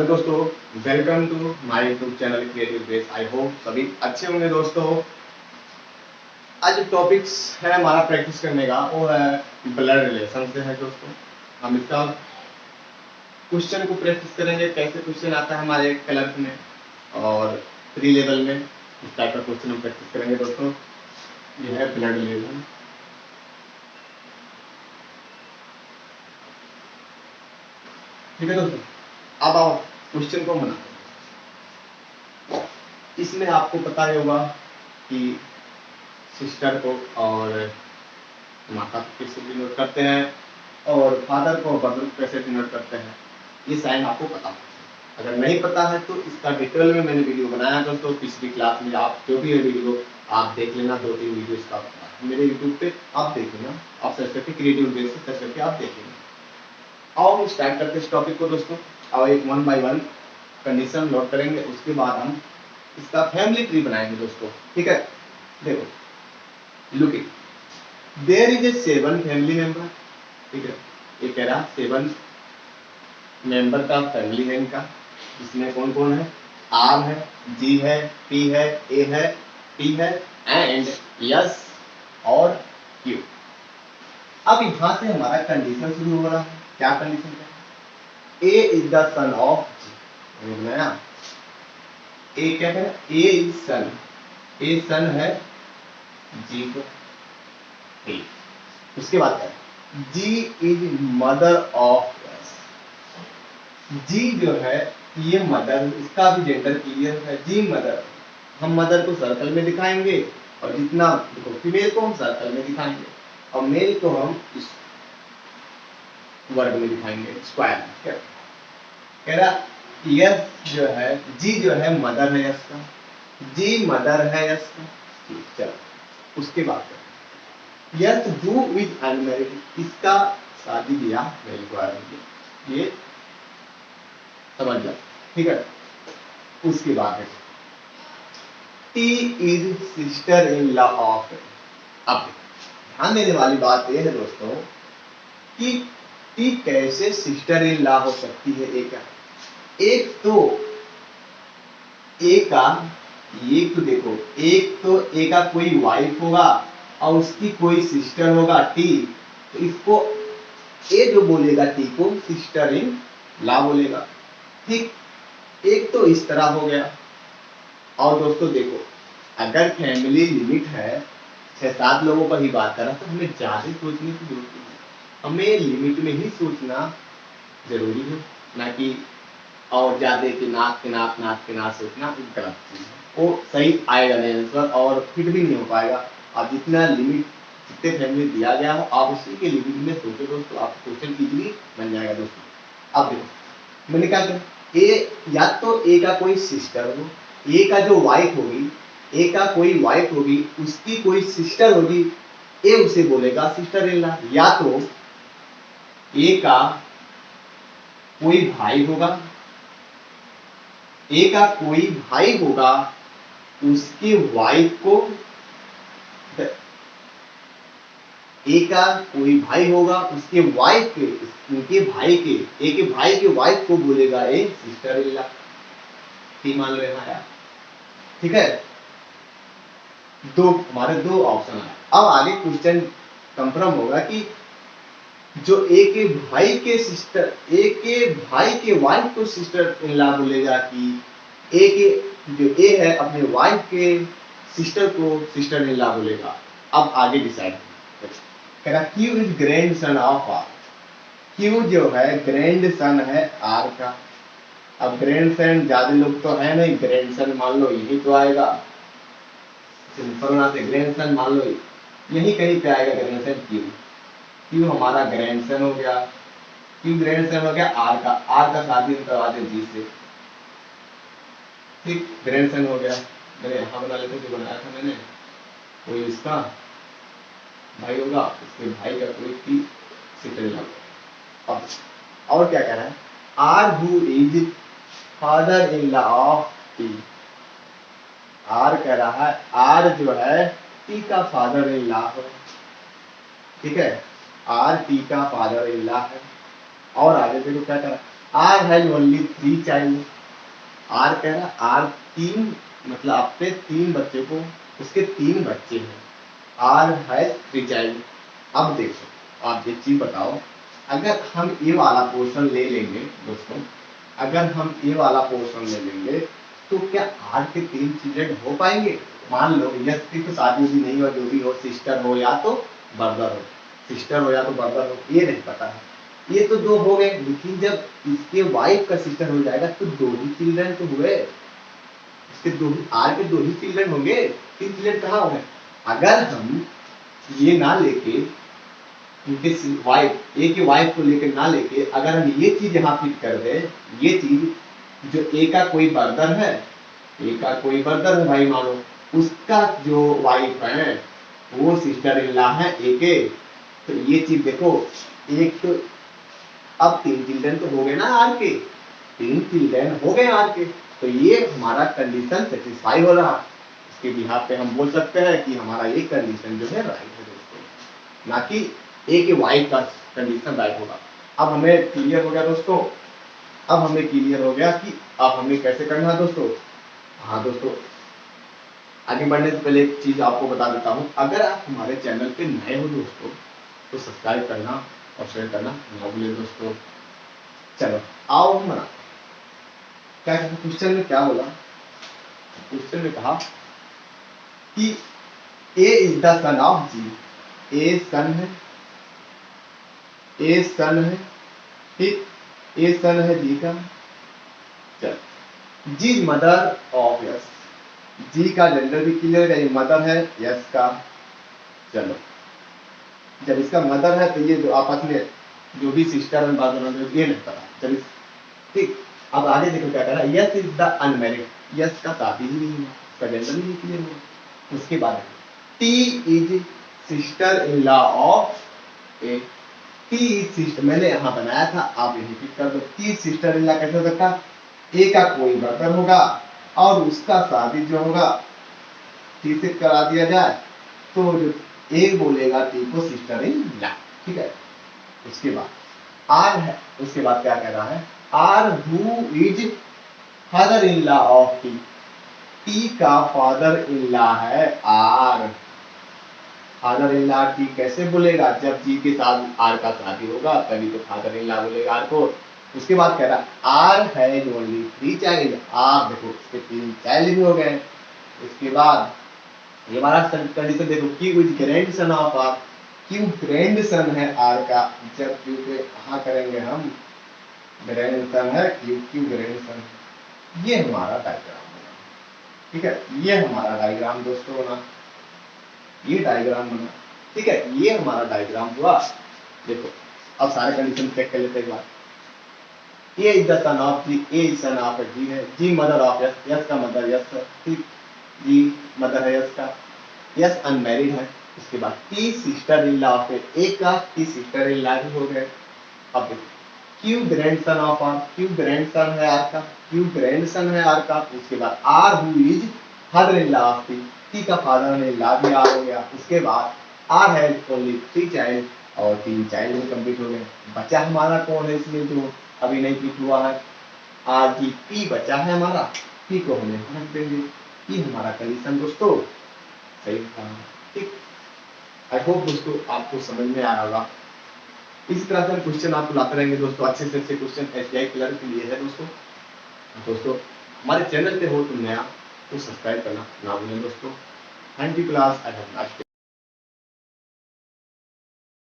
Hello दोस्तों, welcome to my YouTube channel creative base. I hope सभी अच्छे होंगे दोस्तों। आज जो टॉपिक्स है हमारा प्रैक्टिस करने का वो है ब्लड रिलेशन से है दोस्तों। हम इसका क्वेश्चन को प्रैक्टिस करेंगे, कैसे क्वेश्चन आता है हमारे कलर में और 3 लेवल में इस टाइप का क्वेश्चन हम प्रैक्टिस करेंगे दोस्तों। ये है ब्लड रिलेशन। ठीक है दोस्तों, अब आओ क्वेश्चन को बनाते हैं। इसमें आपको पता ही होगा कि सिस्टर को और माता को कैसे डिनोट करते हैं और फादर को ब्रदर को कैसे डिनोट करते हैं, ये साइन आपको पता है। अगर नहीं पता है तो इसका डिटेल में मैंने वीडियो बनाया है दोस्तों। पिछली क्लास में आप जो भी है वीडियो आप देख लेना, 2-3 वीडियो इसका मेरे यूट्यूब पे आप देख लेना, आप सर्च करके क्रिएटिव बेस से सर्च करके आप देख लेना। आओ हम स्टार्ट करते हैं इस टॉपिक को दोस्तों। और एक 1 बाय 1 कंडीशन नोट करेंगे, उसके बाद हम इसका फैमिली ट्री बनाएंगे दोस्तों। ठीक है, देखो look it, there is a 7 family member. ठीक है, ये कह रहा 7 मेंबर का फैमिली है इनका, इसमें कौन कौन है, आर है, जी है, पी है, ए है, टी है एंड यस और क्यू। अब यहां से हमारा कंडीशन शुरू हो रहा है। क्या कंडीशन है, ए इज द सन ऑफ जी। बनाया ए क्या है, ए इज सन, ए सन है जी को। उसके बाद क्या है, जी इज मदर ऑफ यस। जी जो है ये मदर, इसका भी जेंडर क्लियर है, जी मदर। हम मदर को सर्कल में दिखाएंगे और जितना देखो फीमेल को हम सर्कल में दिखाएंगे और मेल को हम इस वर्ग में दिखाएंगे, स्क्वायर में। क्या कह रहा, यस जो है, जी जो है मदर है यस का, जी मदर है यस का। चलो उसके बाद यस हु इज अनमैरिड, इसका शादी ब्याह नहीं हुआ है, ये समझ लो। ठीक है, उसके बाद है T is sister in law of. अब ध्यान देने वाली बात यह है दोस्तों कि टी कैसे सिस्टर इन लॉ हो सकती है। एक तो ए का, ये तो देखो एक तो ए का कोई वाइफ होगा और उसकी कोई सिस्टर होगा टी, तो इसको ए जो बोलेगा टी को सिस्टर इन लॉ बोलेगा। ठीक, एक तो इस तरह हो गया। और दोस्तों देखो, अगर फैमिली लिमिट है 6-7 लोगों पर ही बात कर रहा तो हमें ज्यादा सोचने की जरूरत नहीं है, हमें लिमिट में ही सोचना जरूरी है, ना कि और ज्यादा के नाक सोचना गलत चीज है। वो सही आएगा नहीं आंसर और फिट भी नहीं हो पाएगा। आप जितना लिमिट, जितने फैमिली दिया गया हो आप उसी के लिमिट में सोचो दोस्तों, आपको क्वेश्चन इजीली बन जाएगा दोस्तों। अब देखो मैंने क्या कहा, ए या तो ए का कोई सिस्टर हो, ए का जो वाइफ होगी, ए का कोई वाइफ होगी उसकी कोई सिस्टर होगी, ए उसे बोलेगा सिस्टर इन लॉ। या तो ए का कोई भाई होगा, ए का कोई भाई होगा उसकी वाइफ को, ए का कोई भाई होगा उसके वाइफ के, उनके भाई के, ए के भाई के वाइफ को बोलेगा ए सिस्टर इन लॉ। ठीक मान लो यहाँ यार। ठीक है, हमारे दो ऑप्शन है। अब आगे क्वेश्चन कंफर्म होगा कि जो ए के भाई के सिस्टर, ए के भाई के वाइफ को सिस्टर इन लॉ बोलेगा कि ए के जो ए है अपने वाइफ के सिस्टर को सिस्टर इन लॉ बोलेगा। अब आगे डिसाइड कह रहा Q is grandson of R. Q जो है ग्रैंड सन है आर का। अब ग्रैंड सन ज्यादा लोग तो है नहीं, ग्रैंड सन मान लो यही तो आएगा, सिंपल ना से ग्रैंड सन मान लो यही कहीं पे आएगा ग्रैंड सन क्यू। क्यू हमारा ग्रैंड सन हो गया, क्यू ग्रैंड सन हो गया आर का शादी करवा दे जी से। ठीक, ग्रैंड सन हो गया। मैंने यहाँ बना लेते जो बनाया था मैंने, कोई इसका भाई होगा उसके भाई का कोई टी सिस्टर इन लॉ। अब और क्या कह रहा है, R who is father in law of T. R कह रहा है आर जो है टी का फादर इन लॉ है। ठीक है, आर टी का फादर इन लॉ है। और आगे देखो क्या कह रहा है, R has only 3 child. R कह रहा आर 3 मतलब अपने 3 बच्चे को, उसके 3 बच्चे हैं। R has 3 child. अब देखो आप ये चीज बताओ, अगर हम ये वाला पोर्शन ले लेंगे दोस्तों, अगर हम ये वाला पोर्शन ले लेंगे तो क्या आर के 3 चिल्ड्रन हो पाएंगे? मान लो यस की तो शादी भी नहीं हो, जो भी हो, सिस्टर हो या तो ब्रदर हो, सिस्टर हो या तो ब्रदर हो, ये नहीं पता है। ये तो 2 हो गए, लेकिन जब इसके वाइफ का सिस्टर हो जाएगा तो 2 ही चिल्ड्रन तो हुए। इसके 2 आर के 2 ही चिल्ड्रन होंगे, 3 चिल्ड्रन कहाँ हो गए? अगर हम ये ना लेके इनके वाइफ, ए की वाइफ को लेकर ना लेके अगर हम ये चीज यहाँ फिट कर दे, ये चीज जो ए का कोई ब्रदर है, ए का कोई ब्रदर है भाई मानो, उसका जो वाइफ है वो सिस्टर इन लॉ है ए के, तो ये चीज देखो, एक तो अब 3 चिल्ड्रन तो हो गए ना आर के, 3 चिल्ड्रन हो गए आर के, तो ये हमारा कंडीशन सेटिस्फाई हो रहा। इसके बिहाफ पे हम बोल सकते हैं कि हमारा ये कंडीशन जो है राइट है दोस्तों, ना कि ए के वाइफ का कंडीशन राइट होगा। अब हमें क्लियर हो गया दोस्तों, अब हमें क्लियर हो गया कि अब हमें कैसे करना है दोस्तों। हाँ दोस्तों, आगे बढ़ने से पहले एक चीज आपको बता देता हूँ, अगर आप हमारे चैनल पे नए हो दोस्तों तो सब्सक्राइब करना और शेयर करना ना भूलें दोस्तों। चलो आओ हम बना, क्या क्वेश्चन में क्या बोला, क्वेश्चन में कहा कि ए is the son of G, ए सन है, ए सन है, ठीक, ए सन है जी का। चल, जी मदर ऑफ यस, जी का जेंडर भी क्लियर है, ये मदर है यस का। चलो जब इसका मदर है तो ये जो आपस में जो भी सिस्टर एंड ब्रदर ये नहीं पता। चलिए ठीक, अब आगे देखो क्या कह रहा है, yes is the unmarried, yes का शादी ही नहीं हुआ, इसका जेंडर भी नहीं क्लियर हुआ। उसके बाद T is sister in law of A, T is sister, मैंने यहाँ बनाया था, आप यही पिक कर दो। टी सिस्टर इन लॉ कैसे हो सकता, ए का कोई ब्रदर होगा और उसका शादी जो होगा टी से करा दिया जाए तो जो ए बोलेगा टी को सिस्टर इन लॉ, ठीक है। उसके बाद आर है, उसके बाद क्या कह रहा है, R who is father in law of T, T का फादर इन लॉ है R. Father in law T कैसे बोलेगा, जब जी के साथ आर का शादी होगा तभी तो फादर इन लॉ बोलेगा आर को। उसके बाद कह रहा है R has only 3 child, R देखो उसके 3 चाइल्ड भी हो गए। उसके बाद ये हमारा कंडीशन देखो, Q is grandson of R, Q grandson है आर का, जब क्यू पे कहा करेंगे हम ग्रैंड सन है, क्यू क्यू ग्रैंड सन, ये हमारा डायग्राम बना, ठीक है। ये हमारा डायग्राम दोस्तों बना, ये डायग्राम बना, ठीक है, ये हमारा डायग्राम हुआ। देखो अब सारे कंडीशन चेक कर लेते हैं एक बार। A is the son of G, A is son of G है, G mother of S, S का मदर यस है, ठीक, जी मदर है यस का, यस अनमैरिड है। उसके बाद T sister in law of A का टी सिस्टर इन लॉ हो गए। अब देखो Q grandson of R, Q grandson है आर का, क्यू ग्रैंडसन है आर का। उसके बाद R who is father in law of T, T का फादर इन लॉ भी आर हो गया। उसके बाद आर हैज ओनली 3 चाइल्ड, और 3 चाइल्ड भी कंप्लीट हो गए। बचा हमारा कौन है इसमें जो अभी नहीं फिट हुआ है, आर जी पी बचा है हमारा, पी को हमें रख देंगे। ये हमारा कंडीशन दोस्तों सही था, ठीक। आई होप दोस्तों आपको समझ में आया होगा। इस तरह से क्वेश्चन आपको लाते रहेंगे दोस्तों, अच्छे से अच्छे क्वेश्चन एसबीआई क्लर्क के लिए है दोस्तों। दोस्तों हमारे चैनल पे हो तुम नया तो सब्सक्राइब करना ना भूलें दोस्तों। Thank you class, I have nice day.